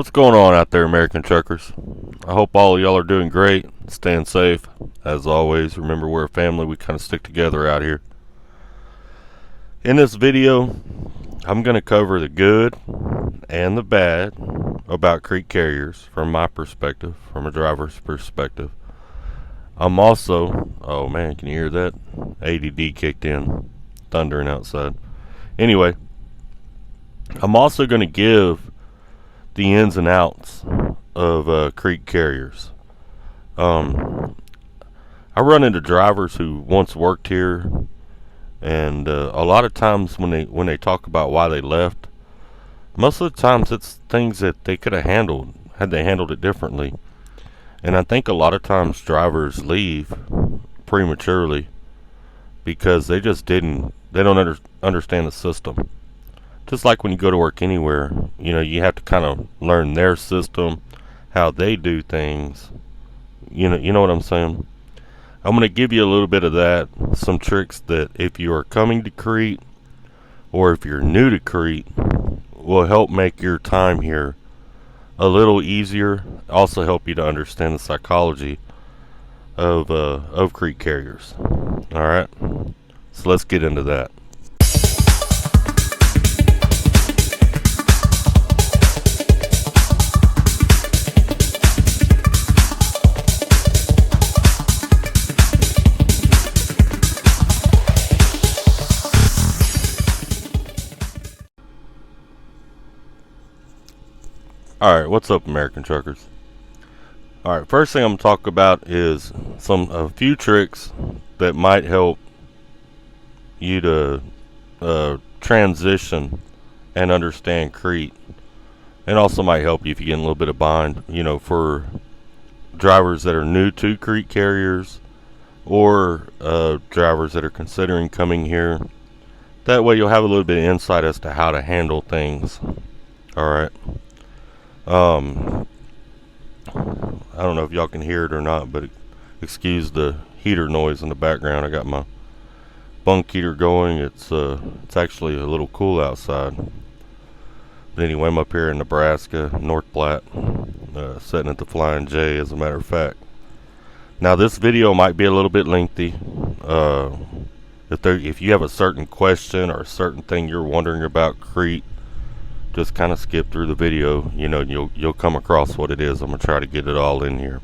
What's going on out there, American truckers? I hope all of y'all are doing great, staying safe. As always, remember we're a family, we kind of stick together out here. In this video, I'm going to cover the good and the bad about Crete Carriers from my perspective, from a driver's perspective. I'm also, oh man, can you hear that? ADD kicked in, thundering outside. Anyway, I'm also going to give the ins and outs of Crete Carriers. I run into drivers who once worked here, and a lot of times when they talk about why they left, most of the times it's things that they could have handled had they handled it differently. And I think a lot of times drivers leave prematurely because they don't understand the system. Just like when you go to work anywhere, you have to kind of learn their system, how they do things. You know what I'm saying? I'm going to give you a little bit of that, some tricks that if you are coming to Crete or if you're new to Crete will help make your time here a little easier. Also help you to understand the psychology of Crete Carriers. All right, so let's get into that. Alright, what's up, American truckers? Alright, first thing I'm going to talk about is a few tricks that might help you to transition and understand Crete, and also might help you if you get in a little bit of bind, for drivers that are new to Crete Carriers or drivers that are considering coming here. That way you'll have a little bit of insight as to how to handle things. Alright. I don't know if y'all can hear it or not, but excuse the heater noise in the background. I got my bunk heater going. It's actually a little cool outside. But anyway, I'm up here in Nebraska, North Platte, sitting at the Flying J, as a matter of fact. Now, this video might be a little bit lengthy. If you have a certain question or a certain thing you're wondering about Crete, just kind of skip through the video. You'll come across what it is. I'm gonna try to get it all in here.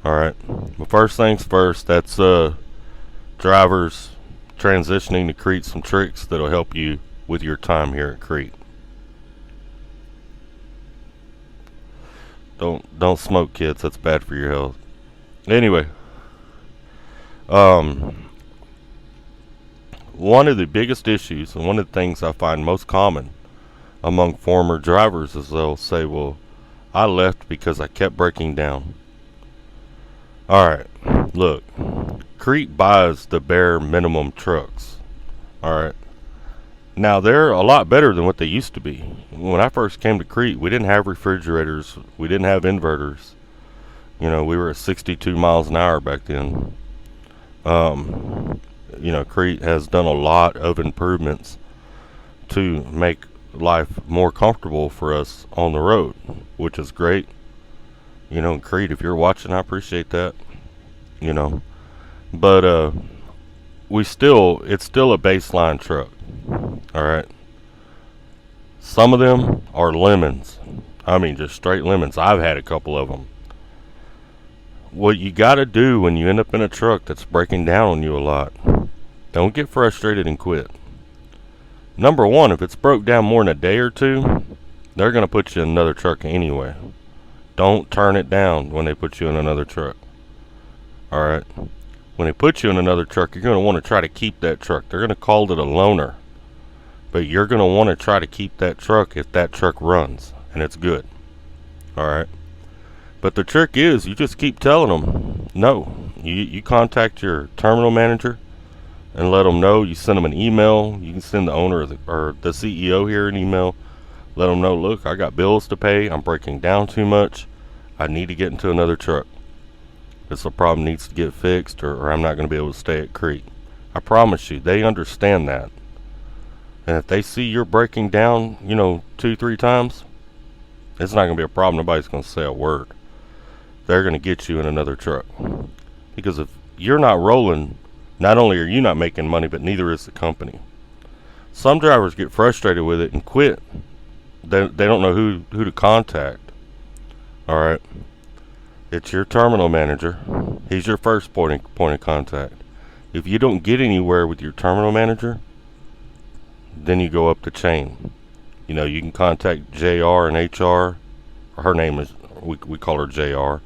Alright, but first things first, that's drivers transitioning to Crete, some tricks that'll help you with your time here at Crete. Don't smoke, kids. That's bad for your health. Anyway, one of the biggest issues and one of the things I find most common among former drivers is they'll say, well, I left because I kept breaking down. Alright, look, Crete buys the bare minimum trucks. Alright, now they're a lot better than what they used to be. When I first came to Crete, we didn't have refrigerators, we didn't have inverters. We were at 62 miles an hour back then. Crete has done a lot of improvements to make life more comfortable for us on the road, which is great. Crete, if you're watching, I appreciate that. But it's still a baseline truck. Alright, some of them are lemons. I mean, just straight lemons. I've had a couple of them. What you gotta do when you end up in a truck that's breaking down on you a lot, don't get frustrated and quit. Number one, if it's broke down more than a day or two, they're going to put you in another truck anyway. Don't turn it down when they put you in another truck. Alright? When they put you in another truck, you're going to want to try to keep that truck. They're going to call it a loaner. But you're going to want to try to keep that truck if that truck runs and it's good. Alright? But the trick is, you just keep telling them no. You contact your terminal manager and let them know. You send them an email. You can send the owner or the CEO here an email. Let them know, look, I got bills to pay. I'm breaking down too much. I need to get into another truck. This problem needs to get fixed, or I'm not going to be able to stay at Crete. I promise you, they understand that. And if they see you're breaking down, 2-3 times, it's not going to be a problem. Nobody's going to say a word. They're going to get you in another truck. Because if you're not rolling, not only are you not making money, but neither is the company. Some drivers get frustrated with it and quit. They don't know who to contact. Alright. It's your terminal manager. He's your first point of contact. If you don't get anywhere with your terminal manager, then you go up the chain. You know, you can contact JR and HR. Her name is, we call her JR.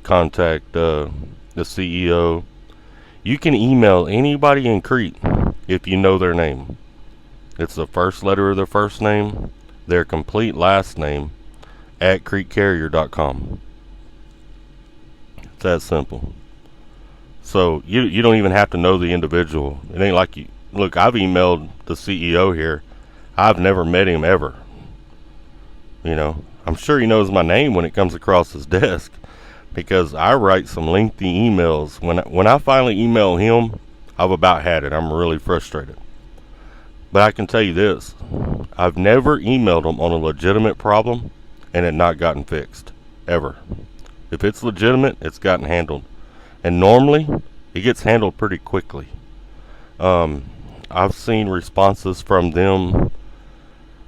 Contact the CEO. You can email anybody in Crete if you know their name. It's the first letter of their first name, their complete last name, at CreteCarrier.com. It's that simple. So you don't even have to know the individual. It ain't like you look. I've emailed the CEO here. I've never met him ever. You know, I'm sure he knows my name when it comes across his desk, because I write some lengthy emails. When I finally email him, I've about had it. I'm really frustrated. But I can tell you this: I've never emailed him on a legitimate problem and it not gotten fixed ever. If it's legitimate, it's gotten handled. And normally, it gets handled pretty quickly. I've seen responses from them.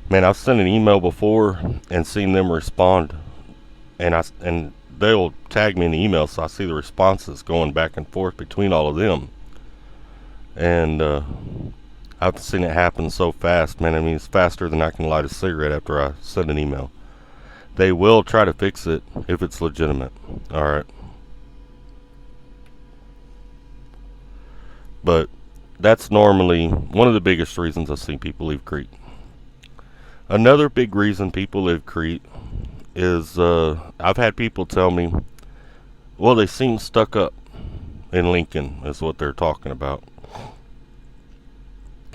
Man, I've sent an email before and seen them respond. And they'll tag me in the email, so I see the responses going back and forth between all of them. And I've seen it happen so fast, man. I mean, it's faster than I can light a cigarette after I send an email. They will try to fix it if it's legitimate. Alright. But that's normally one of the biggest reasons I see people leave Crete. Another big reason people leave Crete is I've had people tell me, well, they seem stuck up in Lincoln, is what they're talking about.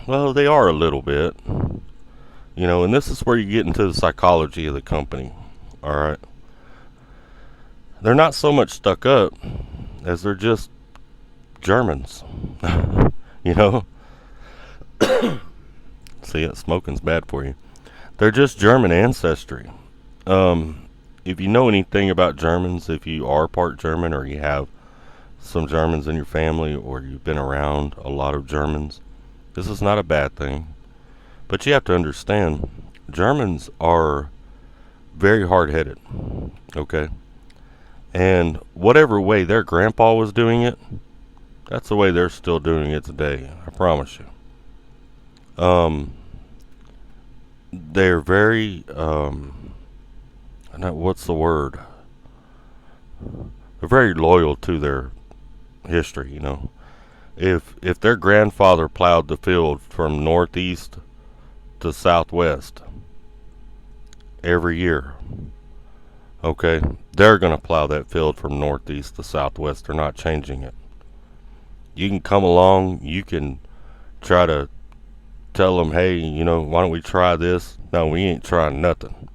Well, they are a little bit. You know, and this is where you get into the psychology of the company. Alright. They're not so much stuck up as they're just Germans. You know? See, smoking's bad for you. They're just German ancestry. If you know anything about Germans, if you are part German or you have some Germans in your family or you've been around a lot of Germans, this is not a bad thing. But you have to understand, Germans are very hard-headed. Okay? And whatever way their grandpa was doing it, that's the way they're still doing it today. I promise you. They're very, what's the word? They're very loyal to their history, you know. If their grandfather plowed the field from northeast to southwest every year, okay, they're going to plow that field from northeast to southwest. They're not changing it. You can come along, you can try to tell them, hey, you know, why don't we try this? No, we ain't trying nothing.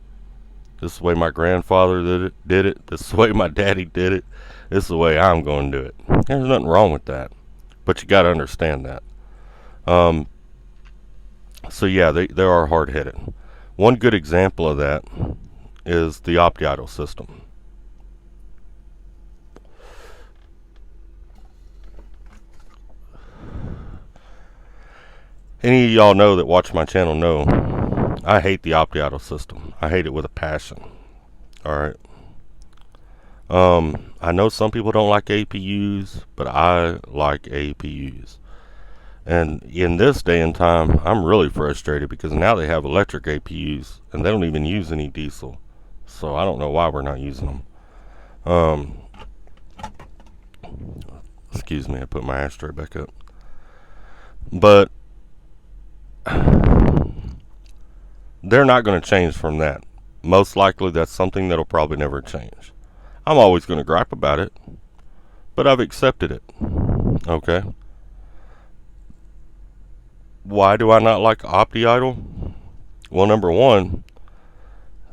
This is the way my grandfather did it. This is the way my daddy did it. This is the way I'm going to do it. There's nothing wrong with that. But you got to understand that. So yeah, they are hard-headed. One good example of that is the Opti system. Any of y'all know that watch my channel know I hate the Opti system. I hate it with a passion. Alright. I know some people don't like APUs, but I like APUs. And in this day and time, I'm really frustrated because now they have electric APUs and they don't even use any diesel. So I don't know why we're not using them. Excuse me, I put my ashtray back up. But they're not going to change from that. Most likely that's something that'll probably never change. I'm always going to gripe about it, but I've accepted it. Okay. Why do I not like Opti? Well, number one,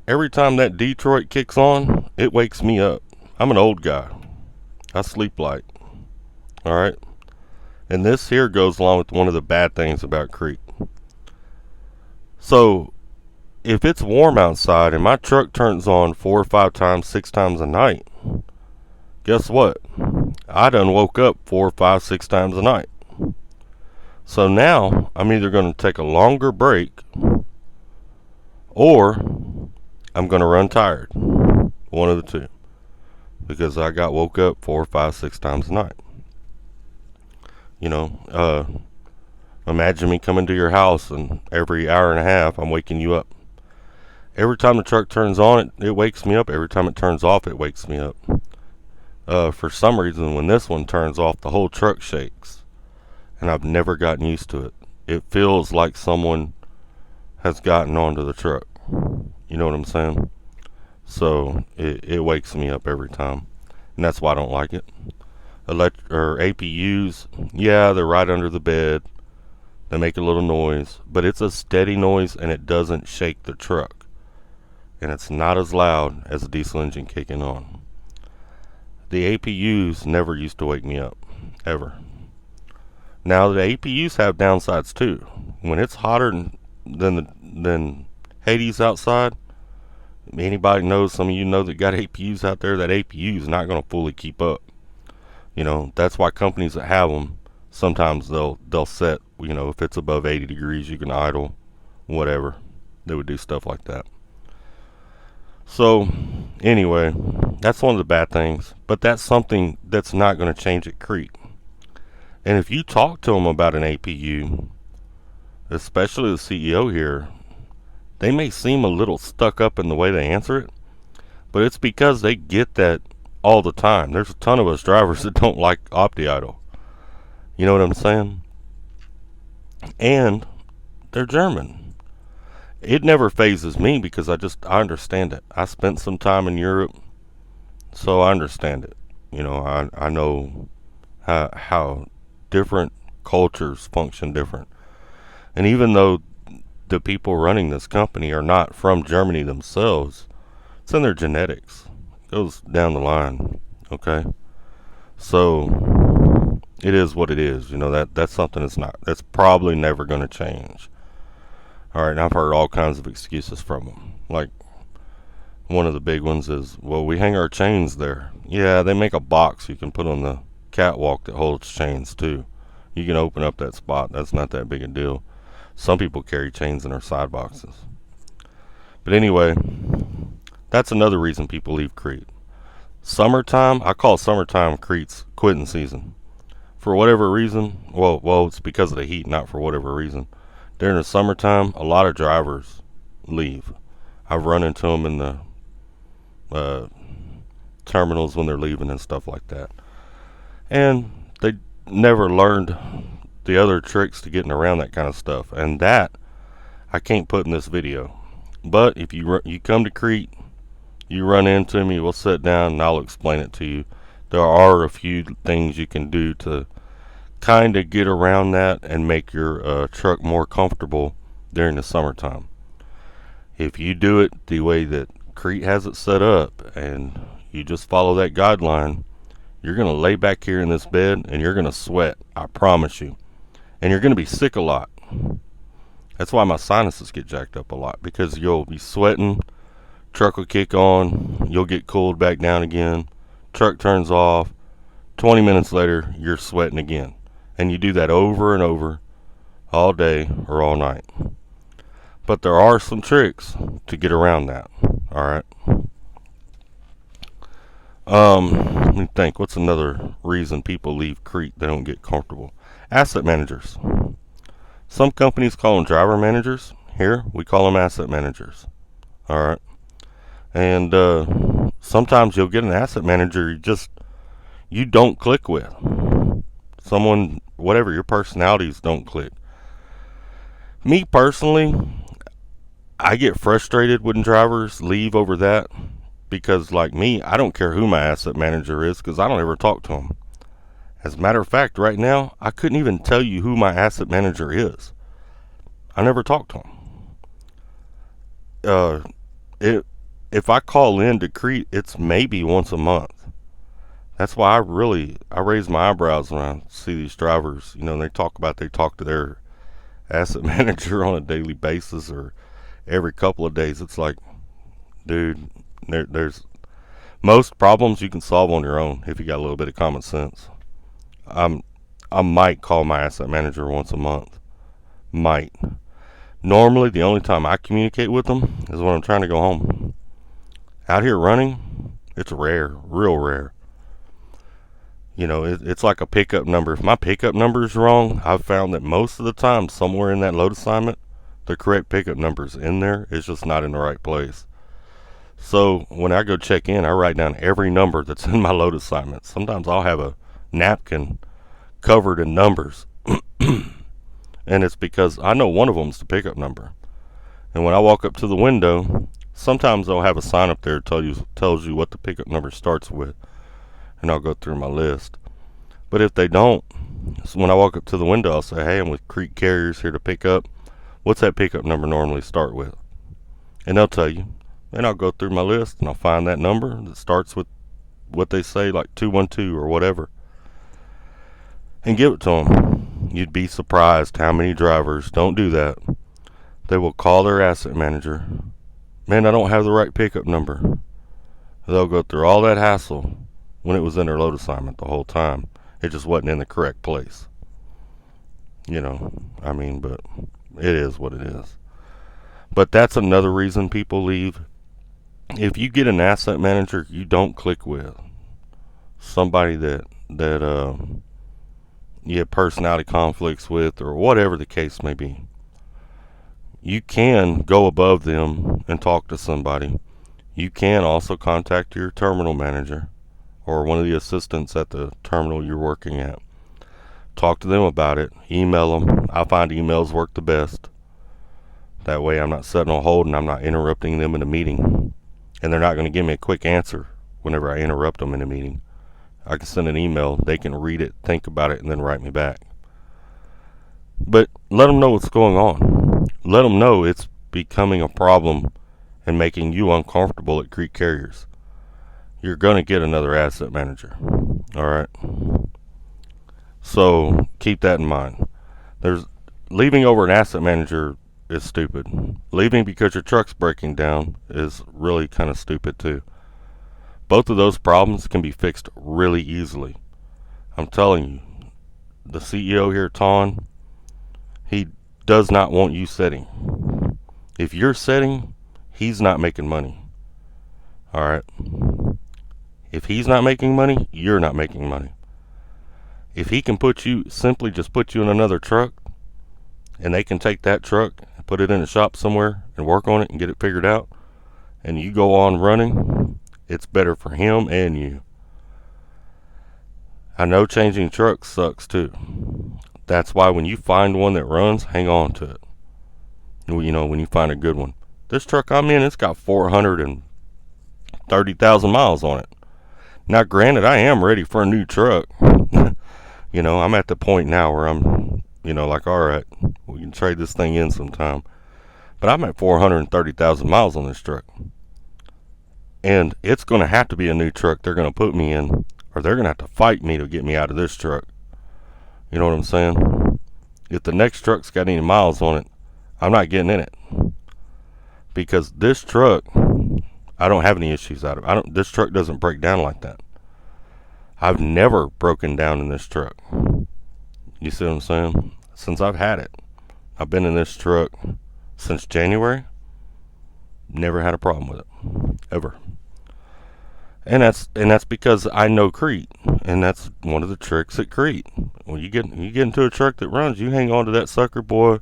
every time that Detroit kicks on, it wakes me up. I'm an old guy. I sleep light. Alright? And this here goes along with one of the bad things about Crete. So, if it's warm outside and my truck turns on 4 or 5 times, 6 times a night, guess what? I done woke up 4, 5, 6 times a night. So now I'm either going to take a longer break or I'm going to run tired. One of the two. Because I got woke up 4, 5, 6 times a night. Imagine me coming to your house and every hour and a half I'm waking you up. Every time the truck turns on, it wakes me up. Every time it turns off, it wakes me up. For some reason, when this one turns off, the whole truck shakes. And I've never gotten used to it. It feels like someone has gotten onto the truck. You know what I'm saying? So it wakes me up every time. And that's why I don't like it. APUs, yeah, they're right under the bed. They make a little noise. But it's a steady noise and it doesn't shake the truck. And it's not as loud as a diesel engine kicking on. The APUs never used to wake me up. Ever. Now the APUs have downsides too. When it's hotter than Hades outside, anybody knows, some of you know that got APUs out there, that APU is not going to fully keep up. That's why companies that have them, sometimes they'll set, if it's above 80 degrees, you can idle, whatever. They would do stuff like that. So, anyway, that's one of the bad things. But that's something that's not going to change at Crete. And if you talk to them about an APU, especially the CEO here, they may seem a little stuck up in the way they answer it. But it's because they get that all the time. There's a ton of us drivers that don't like Opti idle. You know what I'm saying? And they're German. It never phases me because I understand it. I spent some time in Europe, so I understand it. I know how different cultures function different. And even though the people running this company are not from Germany themselves, it's in their genetics. It goes down the line, okay? So it is what it is. That's something that's probably never going to change. Alright, and I've heard all kinds of excuses from them. Like, one of the big ones is, well, we hang our chains there. Yeah, they make a box you can put on the catwalk that holds chains too. You can open up that spot. That's not that big a deal. Some people carry chains in their side boxes. But anyway, that's another reason people leave Crete. Summertime, I call summertime Crete's quitting season. For whatever reason, well, it's because of the heat, not for whatever reason. During the summertime, a lot of drivers leave. I've run into them in the terminals when they're leaving and stuff like that. And they never learned the other tricks to getting around that kind of stuff. And that, I can't put in this video. But if you come to Crete, you run into me, we'll sit down and I'll explain it to you. There are a few things you can do to kind of get around that and make your truck more comfortable during the summertime. If you do it the way that Crete has it set up and you just follow that guideline, you're going to lay back here in this bed and you're going to sweat, I promise you. And you're going to be sick a lot. That's why my sinuses get jacked up a lot, because you'll be sweating, truck will kick on, you'll get cooled back down again, truck turns off, 20 minutes later you're sweating again. And you do that over and over all day or all night. But there are some tricks to get around that. Alright. Let me think. What's another reason people leave Crete? They don't get comfortable. Asset managers. Some companies call them driver managers. Here, we call them asset managers. Alright. And sometimes you'll get an asset manager you don't click with. Someone, whatever, your personalities don't click. Me personally, I get frustrated when drivers leave over that, because like me, I don't care who my asset manager is, because I don't ever talk to him. As a matter of fact, right now, I couldn't even tell you who my asset manager is. I never talk to him. If I call in to Crete, it's maybe once a month. That's why I raise my eyebrows when I see these drivers. They talk to their asset manager on a daily basis, or every couple of days. It's like, dude, there's most problems you can solve on your own if you got a little bit of common sense. I might call my asset manager once a month. Might. Normally, the only time I communicate with them is when I'm trying to go home. Out here running, it's rare, real rare. You know, it's like a pickup number. If my pickup number is wrong, I've found that most of the time, somewhere in that load assignment, the correct pickup number is in there. It's just not in the right place. So when I go check in, I write down every number that's in my load assignment. Sometimes I'll have a napkin covered in numbers. And it's because I know one of them's the pickup number. And when I walk up to the window, sometimes they'll have a sign up there that tells you what the pickup number starts with. And I'll go through my list. But if they don't, so when I walk up to the window, I'll say, hey, I'm with Crete Carriers here to pick up. What's that pickup number normally start with? And they'll tell you. And I'll go through my list and I'll find that number that starts with what they say, like 212 or whatever, and give it to them. You'd be surprised how many drivers don't do that. They will call their asset manager. Man, I don't have the right pickup number. They'll go through all that hassle when it was in their load assignment the whole time. It just wasn't in the correct place. You know, I mean, but it is what it is. But that's another reason people leave. If you get an asset manager you don't click with, somebody that you have personality conflicts with, or whatever the case may be, you can go above them and talk to somebody. You can also contact your terminal manager or one of the assistants at the terminal you're working at. Talk to them about it. Email them. I find emails work the best. That way I'm not sitting on hold and I'm not interrupting them in a meeting. And they're not going to give me a quick answer whenever I interrupt them in a meeting. I can send an email, they can read it, think about it, and then write me back. But let them know what's going on. Let them know it's becoming a problem and making you uncomfortable at Crete Carriers. You're going to get another asset manager. Alright? So keep that in mind. Leaving over an asset manager is stupid. Leaving because your truck's breaking down is really kind of stupid too. Both of those problems can be fixed really easily. I'm telling you, the CEO here, Ton, he does not want you setting. If you're setting, he's not making money. Alright? If he's not making money, you're not making money. If he can simply just put you in another truck, and they can take that truck and put it in a shop somewhere and work on it and get it figured out, and you go on running, it's better for him and you. I know changing trucks sucks too. That's why when you find one that runs, hang on to it. You know, when you find a good one. This truck I'm in, it's got 430,000 miles on it. Now granted, I am ready for a new truck. You know, I'm at the point now where I'm, like, alright, we can trade this thing in sometime. But I'm at 430,000 miles on this truck. And it's going to have to be a new truck they're going to put me in, or they're going to have to fight me to get me out of this truck. You know what I'm saying? If the next truck's got any miles on it, I'm not getting in it. Because this truck, I don't have any issues out of it. This truck doesn't break down like that. I've never broken down in this truck. You see what I'm saying? Since I've had it. I've been in this truck since January. Never had a problem with it. Ever. And that's because I know Crete. And that's one of the tricks at Crete. When you get into a truck that runs, you hang on to that sucker, boy.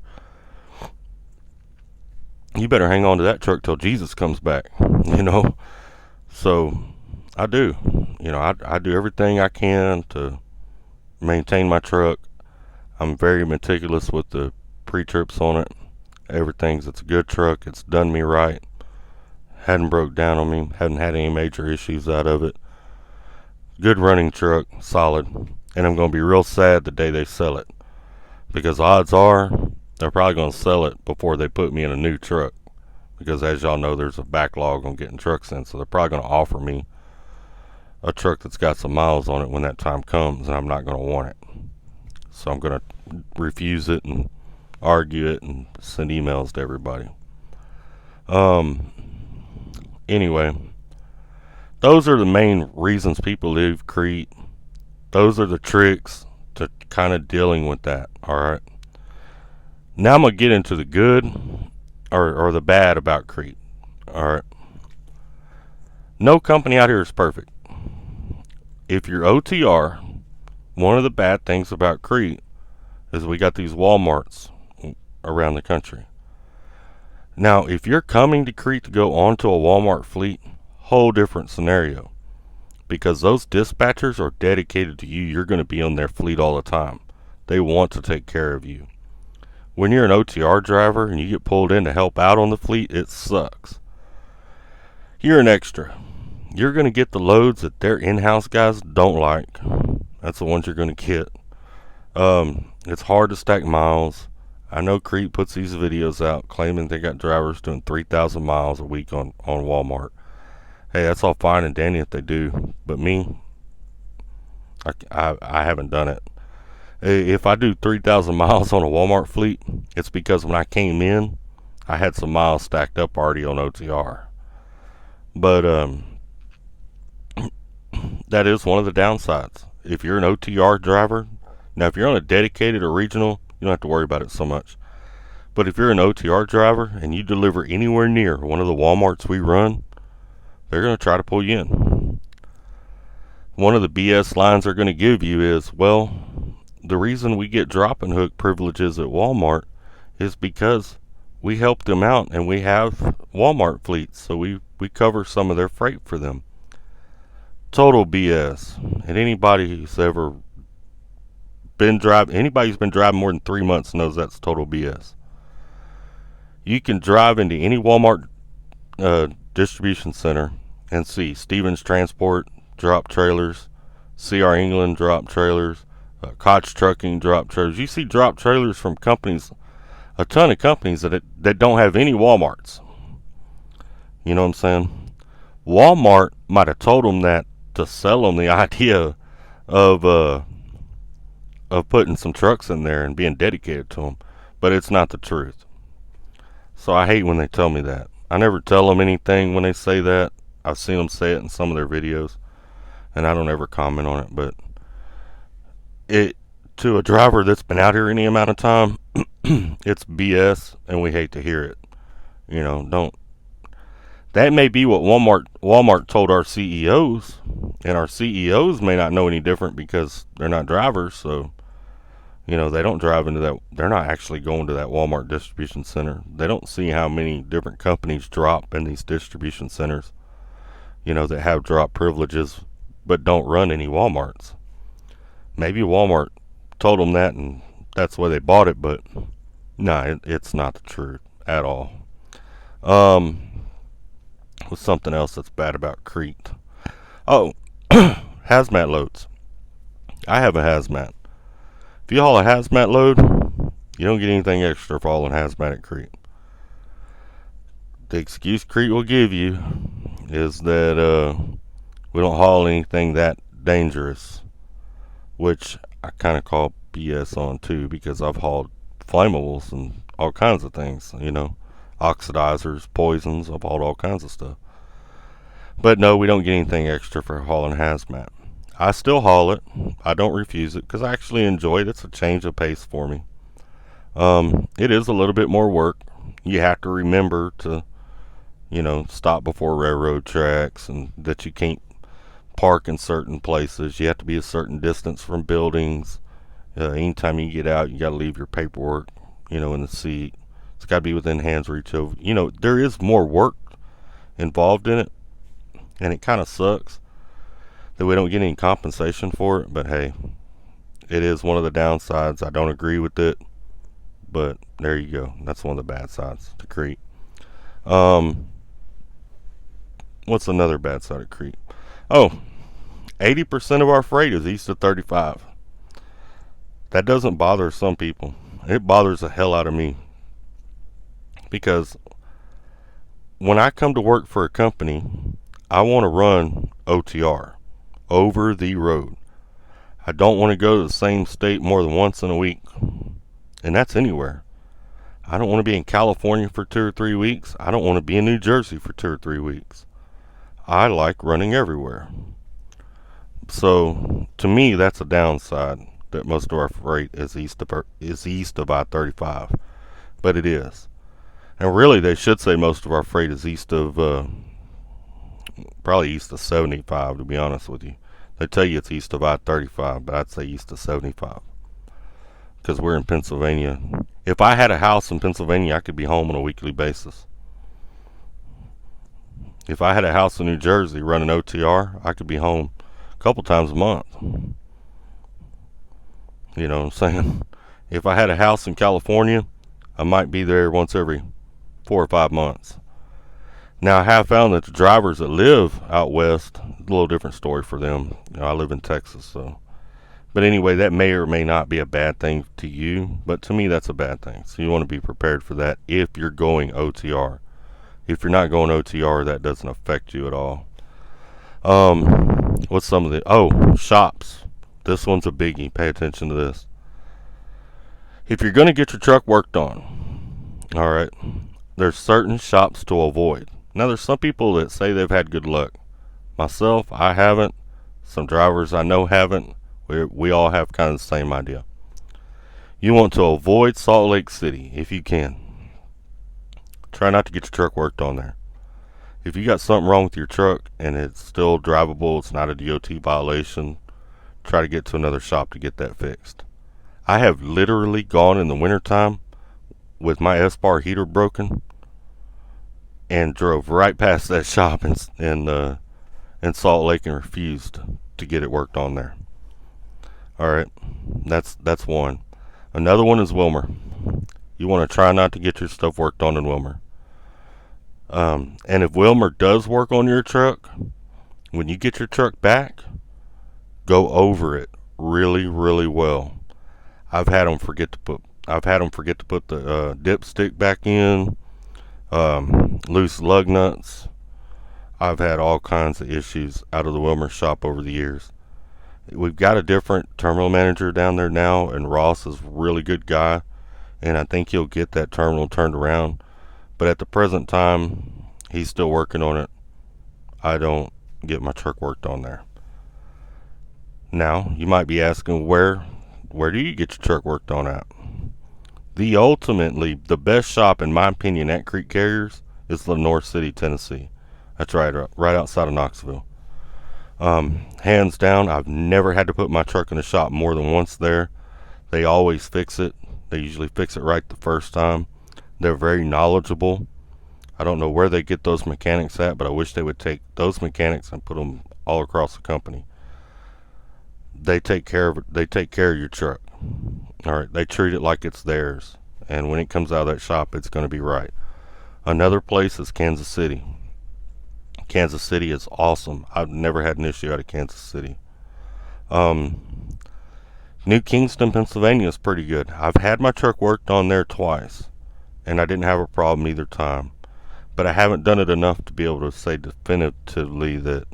You better hang on to that truck till Jesus comes back. So I do. I do everything I can to maintain my truck. I'm very meticulous with the pre-trips on it. It's a good truck. It's done me right. Hadn't broke down on me. Hadn't had any major issues out of it. Good running truck. Solid. And I'm going to be real sad the day they sell it. Because odds are they're probably going to sell it before they put me in a new truck. Because as y'all know, there's a backlog on getting trucks in. So they're probably going to offer me a truck that's got some miles on it when that time comes. And I'm not going to want it. So I'm going to refuse it and argue it and send emails to everybody. Um, anyway, those are the main reasons people leave Crete. Those are the tricks to kind of dealing with that. All right. Now I'm gonna get into the good or the bad about Crete. All right. No company out here is perfect. If you're OTR, one of the bad things about Crete is we got these Walmarts around the country. Now, if you're coming to Crete to go onto a Walmart fleet, whole different scenario. Because those dispatchers are dedicated to you. You're going to be on their fleet all the time. They want to take care of you. When you're an OTR driver and you get pulled in to help out on the fleet, it sucks. You're an extra. You're going to get the loads that their in-house guys don't like. That's the ones you're going to get. It's hard to stack miles. I know Crete puts these videos out claiming they got drivers doing 3,000 miles a week on Walmart. Hey, that's all fine and dandy if they do. But me, I haven't done it. If I do 3,000 miles on a Walmart fleet, it's because when I came in, I had some miles stacked up already on OTR. But that is one of the downsides. If you're an OTR driver, now if you're on a dedicated or regional, you don't have to worry about it so much. But if you're an OTR driver and you deliver anywhere near one of the Walmarts we run, they're going to try to pull you in. One of the BS lines they're going to give you is, well, the reason we get drop and hook privileges at Walmart is because we help them out and we have Walmart fleets, so we cover some of their freight for them. Total BS. And anybody who's ever been driving more than 3 months knows that's total BS. You can drive into any Walmart distribution center and see Stevens Transport drop trailers, CR England drop trailers, Koch Trucking drop trailers. You see drop trailers from companies, a ton of companies that don't have any Walmarts. You know what I'm saying? Walmart might have told them that to sell them the idea of putting some trucks in there and being dedicated to them, but it's not the truth. So I hate when they tell me that. I never tell them anything when they say that. I've seen them say it in some of their videos, and I don't ever comment on it. But to a driver that's been out here any amount of time, it's BS, and we hate to hear it. You know, that may be what Walmart told our CEOs, and our CEOs may not know any different because they're not drivers. So, you know, they don't drive into that. They're not actually going to that Walmart distribution center. They don't see how many different companies drop in these distribution centers, you know, that have drop privileges but don't run any Walmarts. Maybe Walmart told them that and that's why they bought it, but no, it's not the truth at all. With something else that's bad about Crete. Oh, hazmat loads. I have a hazmat. If you haul a hazmat load, you don't get anything extra for hauling hazmat at Crete. The excuse Crete will give you is that we don't haul anything that dangerous, which I kind of call BS on too, because I've hauled flammables and all kinds of things, you know, oxidizers, poisons. I've hauled all kinds of stuff. But no, we don't get anything extra for hauling hazmat. I still haul it. I don't refuse it because I actually enjoy it. It's a change of pace for me. It is a little bit more work. You have to remember to, you know, stop before railroad tracks, and that you can't park in certain places. You have to be a certain distance from buildings. Anytime you get out, you got to leave your paperwork, you know, in the seat. It's got to be within hands reach of. You know, there is more work involved in it, and it kind of sucks that we don't get any compensation for it. But hey, it is one of the downsides. I don't agree with it, but there you go. That's one of the bad sides to Crete. What's another bad side of Crete? Oh, 80% of our freight is east of 35. That doesn't bother some people. It bothers the hell out of me, because when I come to work for a company, I want to run OTR, over the road. I don't want to go to the same state more than once in a week, and that's anywhere. I don't want to be in California for 2 or 3 weeks. I don't want to be in New Jersey for 2 or 3 weeks. I like running everywhere. So to me, that's a downside that most of our freight is east of I-35, but it is. And really, they should say most of our freight is east of probably east of 75. To be honest with you, they tell you it's east of I-35, but I'd say east of 75 because we're in Pennsylvania. If I had a house in Pennsylvania, I could be home on a weekly basis. If I had a house in New Jersey running OTR, I could be home a couple times a month. You know what I'm saying? If I had a house in California, I might be there once every 4 or 5 months. Now, I have found that the drivers that live out west, a little different story for them. You know, I live in Texas, so. But anyway, that may or may not be a bad thing to you, but to me, that's a bad thing. So you want to be prepared for that if you're going OTR. If you're not going OTR, that doesn't affect you at all. What's some of the, shops. This one's a biggie. Pay attention to this. If you're going to get your truck worked on, all right, there's certain shops to avoid. Now, there's some people that say they've had good luck. Myself, I haven't. Some drivers I know haven't. We all have kind of the same idea. You want to avoid Salt Lake City if you can. Try not to get your truck worked on there. If you got something wrong with your truck and it's still drivable, it's not a DOT violation, try to get to another shop to get that fixed. I have literally gone in the wintertime with my S-bar heater broken and drove right past that shop in Salt Lake and refused to get it worked on there. All right, that's one. Another one is Wilmer. You want to try not to get your stuff worked on in Wilmer. And if Wilmer does work on your truck, when you get your truck back, go over it really, really well. I've had them forget to put the dipstick back in, loose lug nuts. I've had all kinds of issues out of the Wilmer shop over the years. We've got a different terminal manager down there now, and Ross is a really good guy, and I think he'll get that terminal turned around. But at the present time, he's still working on it. I don't get my truck worked on there. Now, you might be asking, where do you get your truck worked on at? The best shop, in my opinion, at Crete Carriers is Lenoir City, Tennessee. That's right outside of Knoxville. Hands down, I've never had to put my truck in the shop more than once there. They always fix it. They usually fix it right the first time. They're very knowledgeable. I don't know where they get those mechanics at, but I wish they would take those mechanics and put them all across the company. They take care of it. They take care of your truck. All right, they treat it like it's theirs, and when it comes out of that shop, it's going to be right. Another place is Kansas City. Kansas City is awesome. I've never had an issue out of Kansas City. New Kingston, Pennsylvania is pretty good. I've had my truck worked on there twice, and I didn't have a problem either time. But I haven't done it enough to be able to say definitively that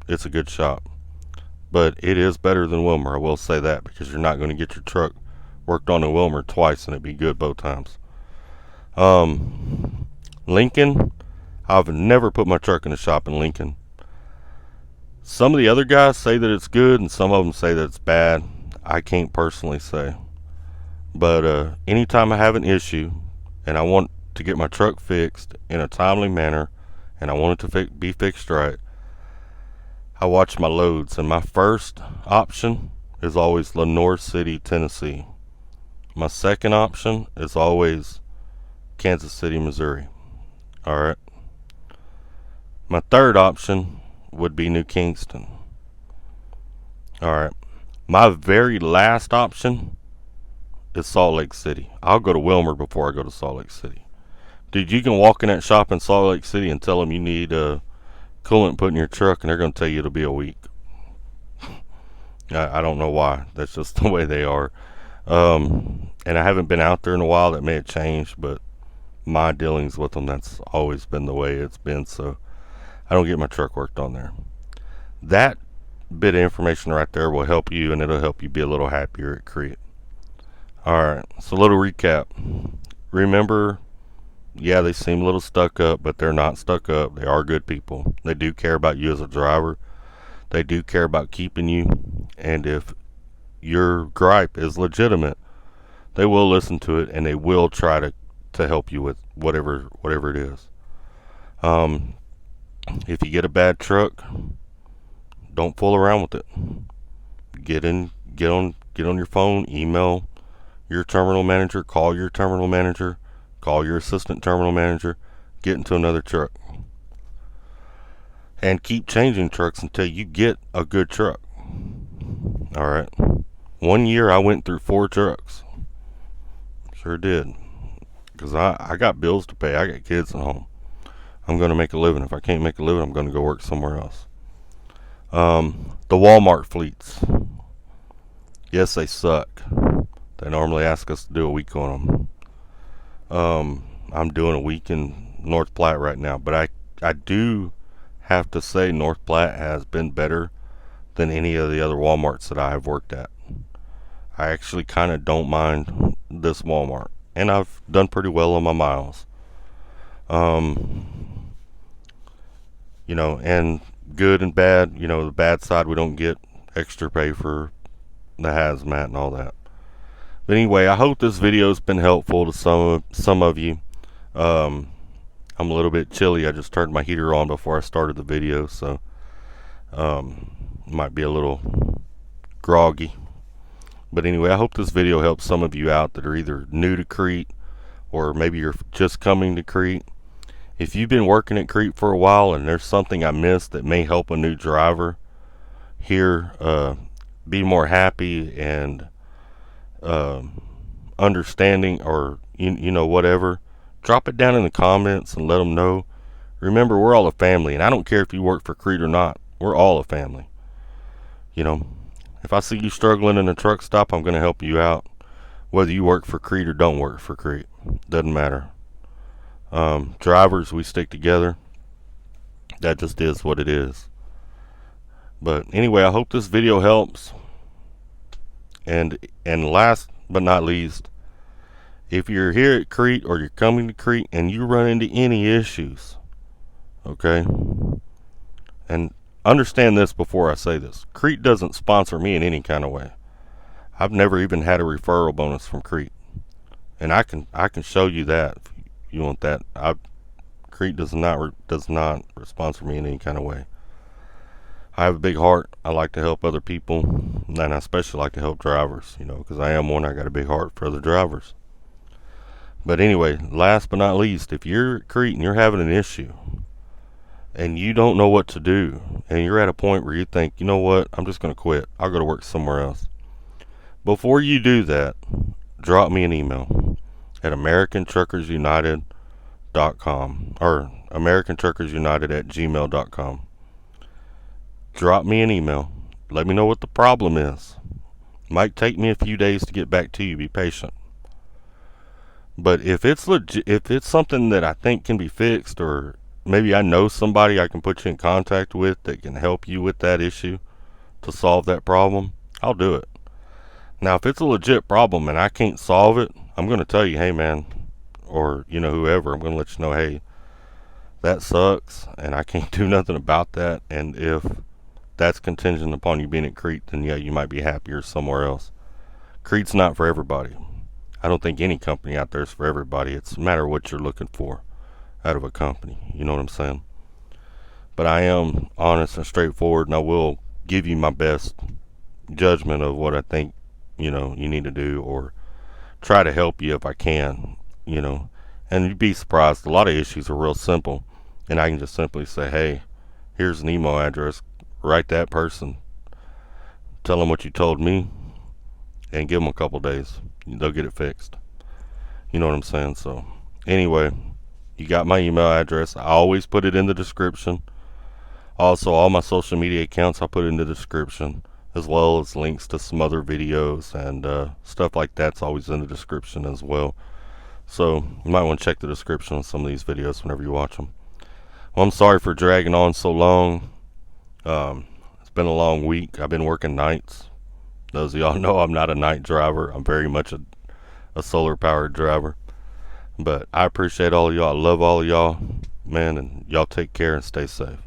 it's a good shop. But it is better than Wilmer, I will say that, because you're not going to get your truck worked on in Wilmer twice and it'd be good both times. Lincoln, I've never put my truck in a shop in Lincoln. Some of the other guys say that it's good, and some of them say that it's bad. I can't personally say. But anytime I have an issue and I want to get my truck fixed in a timely manner and I want it to be fixed right, I watch my loads, and my first option is always Lenoir City, Tennessee. My second option is always Kansas City, Missouri. Alright. My third option would be New Kingston. Alright. My very last option is Salt Lake City. I'll go to Wilmer before I go to Salt Lake City. Dude, you can walk in that shop in Salt Lake City and tell them you need coolant put in your truck, and they're going to tell you it'll be a week. I don't know why. That's just the way they are. And I haven't been out there in a while. That may have changed, but my dealings with them, that's always been the way it's been. So I don't get my truck worked on there. That bit of information right there will help you, and it'll help you be a little happier at Crete. Alright, so a little recap. remember, yeah, they seem a little stuck up, but they're not stuck up. They are good people. They do care about you as a driver. They do care about keeping you. And if your gripe is legitimate, they will listen to it, and they will try to help you with whatever it is. If you get a bad truck, don't fool around with it. Get on your phone, email your terminal manager, call your terminal manager, call your assistant terminal manager, get into another truck. And keep changing trucks until you get a good truck. Alright. 1 year I went through 4 trucks. Sure did. Because I got bills to pay. I got kids at home. I'm going to make a living. If I can't make a living, I'm going to go work somewhere else. The Walmart fleets. Yes, they suck. They normally ask us to do a week on them. I'm doing a week in North Platte right now. But I do have to say North Platte has been better than any of the other Walmarts that I have worked at. I actually kind of don't mind this Walmart. And I've done pretty well on my miles. And good and bad. The bad side, we don't get extra pay for the hazmat and all that. But anyway, I hope this video's been helpful to some of you. I'm a little bit chilly. I just turned my heater on before I started the video, so might be a little groggy. But anyway, I hope this video helps some of you out that are either new to Crete or maybe you're just coming to Crete. If you've been working at Crete for a while and there's something I missed that may help a new driver here be more happy and understanding, or whatever, drop it down in the comments and let them know. Remember, we're all a family, and I don't care if you work for Crete or not. We're all a family. If I see you struggling in a truck stop, I'm going to help you out, whether you work for Crete or don't work for Crete. Doesn't matter. Drivers, we stick together. That just is what it is. But anyway, I hope this video helps. And last but not least, if you're here at Crete or you're coming to Crete and you run into any issues, okay, and understand this before I say this, Crete doesn't sponsor me in any kind of way. I've never even had a referral bonus from Crete, and I can show you that if you want that. Crete does not sponsor me in any kind of way. I have a big heart. I like to help other people, and I especially like to help drivers, because I am one. I got a big heart for other drivers. But anyway, last but not least, if you're at Crete and you're having an issue and you don't know what to do, and you're at a point where you think, you know what, I'm just going to quit. I'll go to work somewhere else. Before you do that, drop me an email at AmericanTruckersUnited.com or AmericanTruckersUnited@gmail.com. Drop me an email. Let me know what the problem is. Might take me a few days to get back to you. Be patient. But if it's legit, if it's something that I think can be fixed, or maybe I know somebody I can put you in contact with that can help you with that issue to solve that problem, I'll do it. Now, if it's a legit problem and I can't solve it, I'm going to tell you, hey man, or whoever, I'm going to let you know, hey, that sucks and I can't do nothing about that. And if that's contingent upon you being at Crete, then yeah, you might be happier somewhere else. Crete's not for everybody. I don't think any company out there is for everybody. It's a matter of what you're looking for out of a company. You know what I'm saying? But I am honest and straightforward, and I will give you my best judgment of what I think, you need to do, or try to help you if I can, And you'd be surprised. A lot of issues are real simple, and I can just simply say, hey, here's an email address. Write that person. Tell them what you told me, and give them a couple days. They'll get it fixed. You know what I'm saying? So anyway, you got my email address. I always put it in the description. Also, all my social media accounts I put in the description, as well as links to some other videos and stuff like that's always in the description as well. So you might want to check the description on some of these videos whenever you watch them. Well, I'm sorry for dragging on so long. It's been a long week. I've been working nights. Those of y'all know I'm not a night driver. I'm very much a solar powered driver. But I appreciate all of y'all. I love all of y'all, man, and y'all take care and stay safe.